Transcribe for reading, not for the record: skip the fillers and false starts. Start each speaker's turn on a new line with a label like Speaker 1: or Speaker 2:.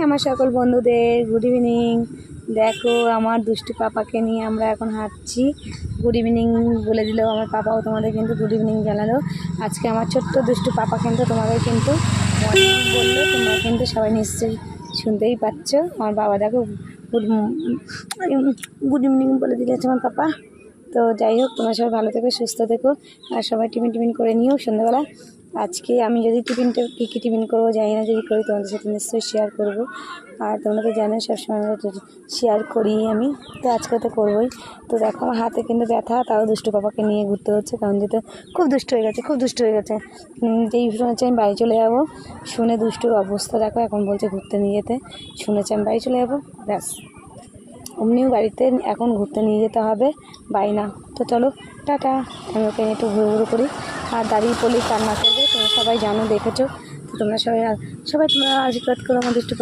Speaker 1: আমার সকল বন্ধুদের গুড ইভিনিং। দেখো আমার দুষ্টু পাপাকে নিয়ে আমরা এখন হাঁটছি। গুড ইভিনিং বলে দিলেও আমার পাপাও তোমাদের কিন্তু গুড ইভিনিং জানালো। আজকে আমার ছোট্ট দুষ্টু পাপা কিন্তু তোমাদের কিন্তু মর্নিং বললো, তোমরা কিন্তু সবাই নিশ্চয়ই শুনতেই পাচ্ছ। আমার বাবা দেখো গুড ইভিনিং বলে দিয়েছে আমার পাপা। তো যাই হোক, তোমরা সবাই ভালো থেকো, সুস্থ থেকো, আর সবাই টিফিন করে নিও সন্ধ্যাবেলা। আজকে আমি যদি টিফিনটা কী টিফিন করবো জানি না, যদি করি তোমাদের সাথে নিশ্চয়ই শেয়ার করবো। আর তোমরা তো জানো সবসময় আমরা শেয়ার করি আমি, তো আজকে তো করবোই। তো দেখো আমার হাতে কিন্তু ব্যথা, তাও দুষ্টু পাপাকে নিয়ে ঘুরতে হচ্ছে, কারণ যেহেতু খুব দুষ্ট হয়ে গেছে। যেই শুনেছি আমি বাড়ি চলে যাবো, শুনে দুষ্টুর অবস্থা দেখো, এখন বলছে ঘুরতে নিয়ে যেতে। শুনেছি আমি বাড়ি চলে যাবো, ব্যাস অমনিও বাড়িতে এখন ঘুরতে নিয়ে যেতে হবে, বাই না। তো চলো টাটা, আমি ওকে একটু ঘুরু করি। আর দাঁড়িয়ে পড়লেই কান্না করবে, তোমরা সবাই জানো, দেখেছো। তো তোমরা সবাই তোমরা আশীর্বাদ করো আমার দুষ্টু